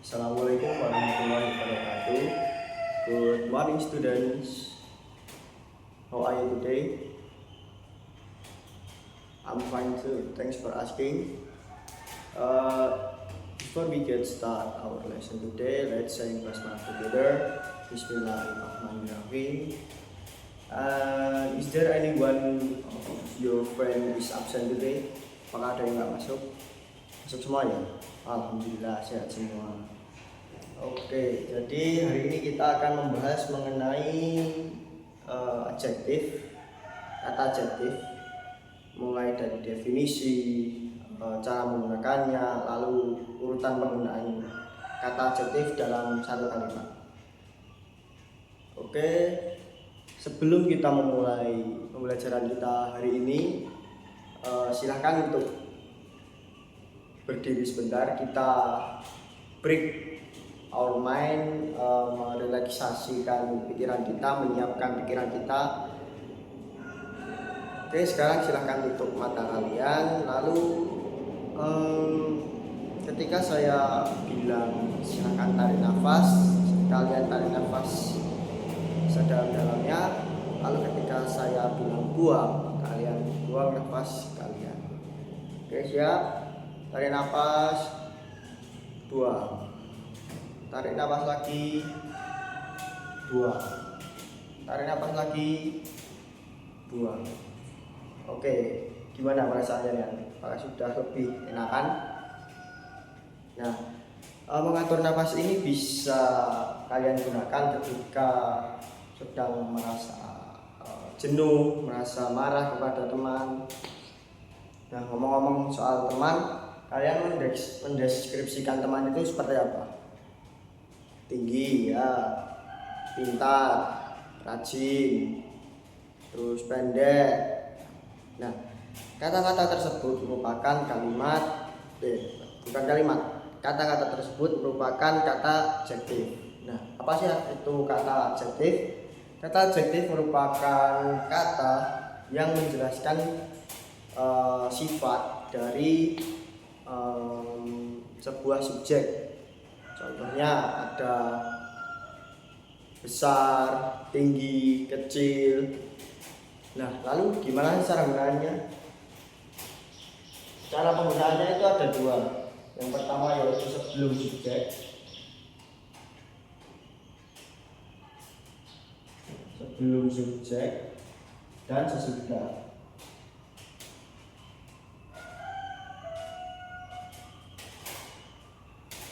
Assalamualaikum warahmatullahi wabarakatuh. Good morning, students. How are you today? I'm fine too. Thanks for asking. Before we get start our lesson today, let's say basmalah together. Bismillahirrahmanirrahim. Is there anyone of your friend is absent today? Apakah ada yang nggak masuk? Masuk semua ya? Alhamdulillah sehat semua. Oke, jadi hari ini kita akan membahas mengenai adjektif, kata adjektif, mulai dari definisi, cara menggunakannya, lalu urutan penggunaan kata adjektif dalam satu kalimat. Oke, sebelum kita memulai pembelajaran kita hari ini, silahkan untuk berdiri sebentar, kita break our mind, merelaksasikan pikiran kita, menyiapkan pikiran kita. Oke, sekarang silahkan tutup mata kalian. Lalu ketika saya bilang silahkan tarik nafas, kalian tarik nafas sedalam-dalamnya. Lalu ketika saya bilang buang, kalian buang nafas kalian. Oke, siap? Tarik nafas, buang. Tarik nafas lagi, buang. Tarik nafas lagi, buang. Oke, gimana perasaannya ya? Apakah sudah lebih enakan? Nah, mengatur nafas ini bisa kalian gunakan ketika sedang merasa jenuh, merasa marah kepada teman. Nah, ngomong-ngomong soal teman, kalian mendeskripsikan teman itu seperti apa? Tinggi ya, pintar, rajin, terus pendek. Nah, kata-kata tersebut merupakan kata-kata tersebut merupakan kata adjektif. Nah, apa sih itu kata adjektif? Kata adjektif merupakan kata yang menjelaskan sifat dari sebuah subjek. Contohnya ada besar, tinggi, kecil. Nah, lalu gimana cara penggunaannya? Cara penggunaannya itu ada dua. Yang pertama yaitu sebelum subjek. Sebelum subjek dan sesudah.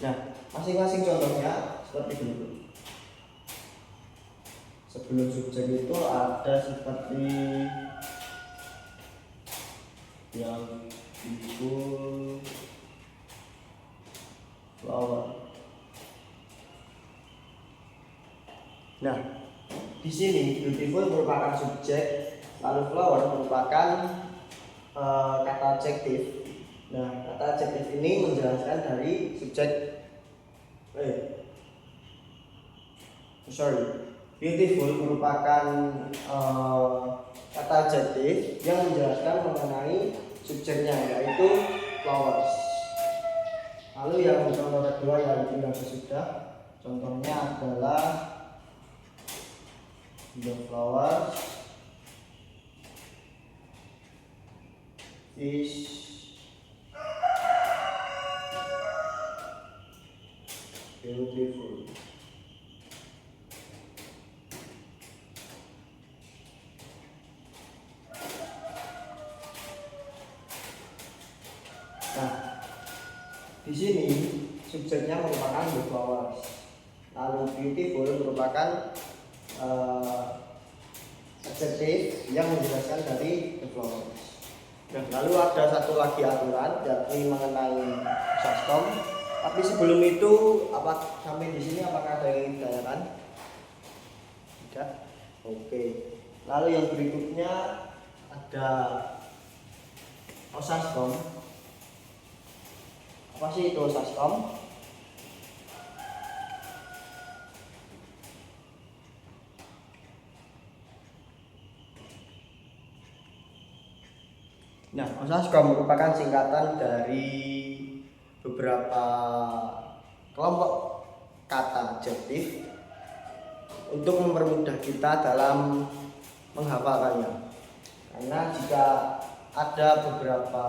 Nah, masing-masing contohnya seperti berikut. Sebelum subjek itu ada seperti yang beautiful flower. Nah, di sini beautiful merupakan subjek, lalu flower merupakan kata adjektif. Nah, kata adjektif ini menjelaskan dari subjek. Beautiful merupakan kata adjektif yang menjelaskan mengenai subjeknya, yaitu flowers. Lalu yang contoh kedua yaitu yang sesudah. Contohnya adalah the flowers is beautiful. Nah, di sini subjeknya merupakan the flowers. Lalu beautiful merupakan adjektif yang menjelaskan dari the flowers. Nah, lalu ada satu lagi aturan yakni mengenai saskom. Tapi sebelum itu, sampai di sini apakah ada yang ingin ditanyakan? Tidak. Oke. Lalu yang berikutnya ada osaskom. Apa sih itu osaskom? Nah, osaskom merupakan singkatan dari beberapa kelompok kata adjektif untuk mempermudah kita dalam menghafalkannya. Karena jika ada beberapa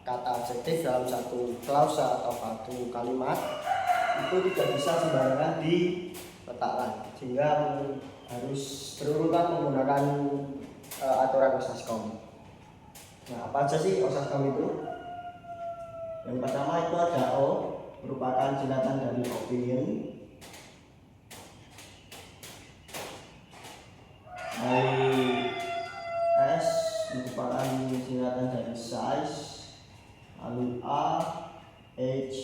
kata adjektif dalam satu klausa atau satu kalimat, itu tidak bisa sembarangan diletakkan, sehingga harus berurutan menggunakan aturan Osaskom. Nah, apa aja sih Osaskom itu? Yang pertama itu ada O, merupakan singkatan dari opinion. Lalu S merupakan singkatan dari size. Lalu A, H,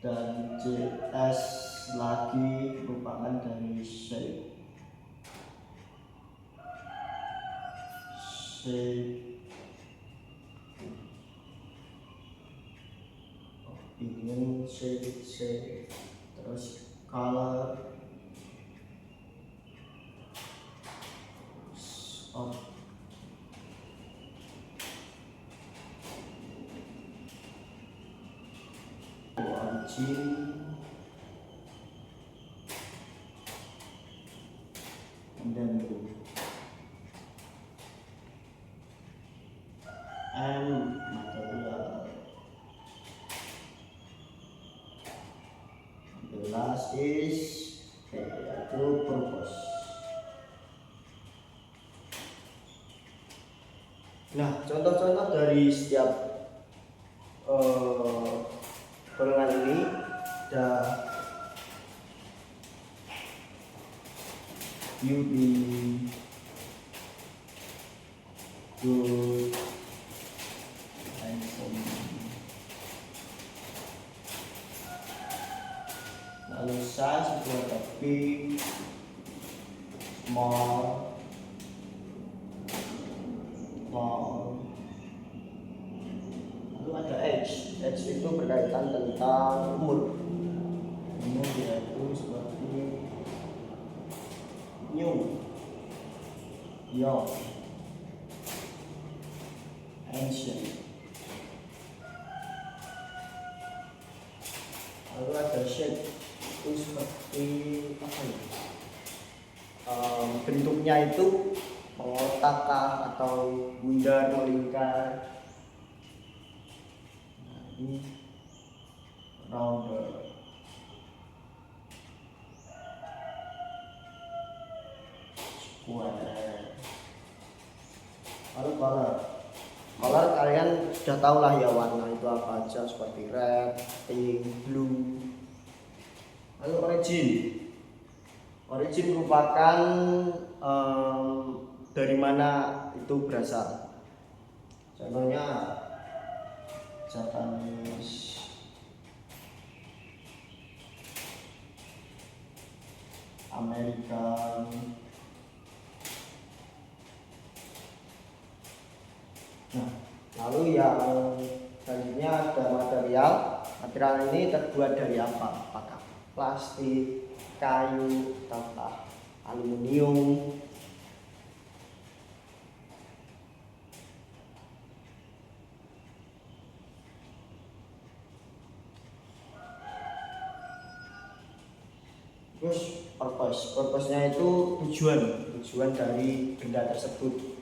dan JS lagi merupakan dari shape. Opinion, shape, terus color, origin, and then M, material. The last is yaitu purpose. Nah, contoh-contoh dari setiap golongan ini ada beauty, good, handsome. Lalu size itu ada big, small, lalu ada age. Age itu berkaitan tentang umur yaitu seperti new, young, ancient. Lalu ada shape itu seperti apa ya? Bentuknya itu mengotak atau bundar, melingkar. Nah, ini rounder. Square. Lalu color. Color kalian sudah tahu lah ya, warna itu apa aja, seperti red, pink, blue. Lalu origin. Origin merupakan dari mana itu berasal. Contohnya Japanese, American, nah lalu yang selanjutnya ada material. Material ini terbuat dari apa? Apakah plastik, kayu, atau aluminium? Terus purpose-nya itu tujuan dari benda tersebut.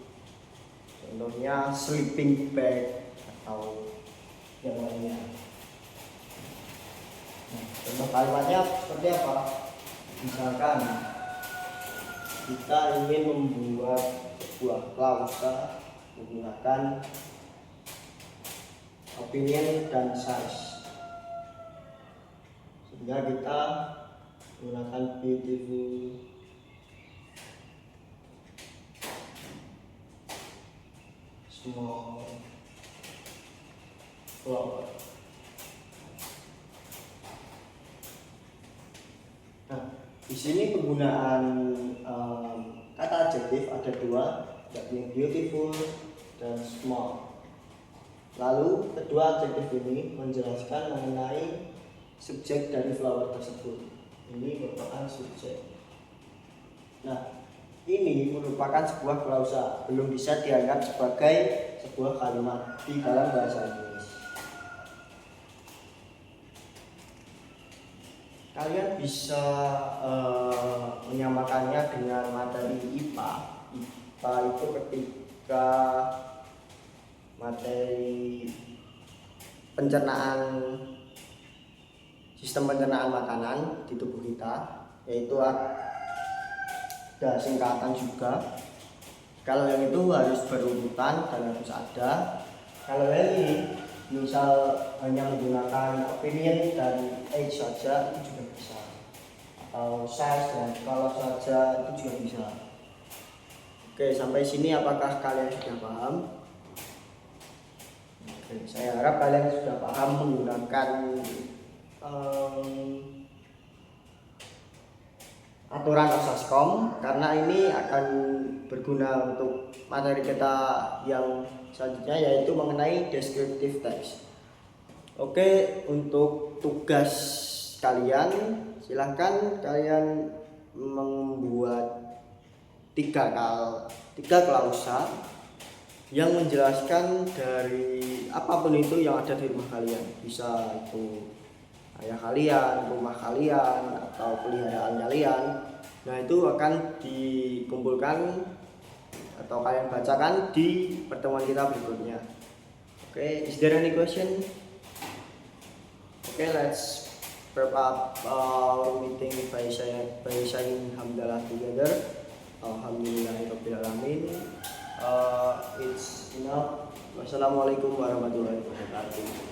Contohnya sleeping bag atau yang lainnya. Nah, contoh kalimatnya seperti apa? Misalkan kita ingin membuat sebuah klausa menggunakan opinion dan size, sehingga kita menggunakan beautiful, small, flower. Nah, di sini penggunaan kata adjektif ada dua, yakni beautiful dan small. Lalu kedua adjektif ini menjelaskan mengenai subjek dari flower tersebut. Ini merupakan subjek. Nah, ini merupakan sebuah klausa, belum bisa dianggap sebagai sebuah kalimat di dalam bahasa Inggris. kalian bisa menyamakannya dengan materi IPA. IPA itu ketika materi pencernaan, sistem pencernaan makanan di tubuh kita, yaitu ada singkatan juga. Kalau yang itu harus berurutan dan harus ada. Kalau yang ini misal hanya menggunakan opinion dan age saja itu juga bisa, atau size dan kalau saja itu juga bisa. Oke, sampai sini apakah kalian sudah paham? Oke, saya harap kalian sudah paham menggunakan aturan Oxascom, karena ini akan berguna untuk materi kita yang selanjutnya, yaitu mengenai descriptive text. Oke, untuk tugas kalian silahkan kalian membuat tiga klausa yang menjelaskan dari apapun itu yang ada di rumah kalian. Bisa itu ayah kalian, rumah kalian, atau peliharaan kalian. Nah, itu akan dikumpulkan atau kalian bacakan di pertemuan kita berikutnya. Oke, is there any question? Okay, let's wrap up our meeting by saying hamdalah together. Alhamdulillahirabbil alamin. It's enough. Wassalamualaikum warahmatullahi wabarakatuh.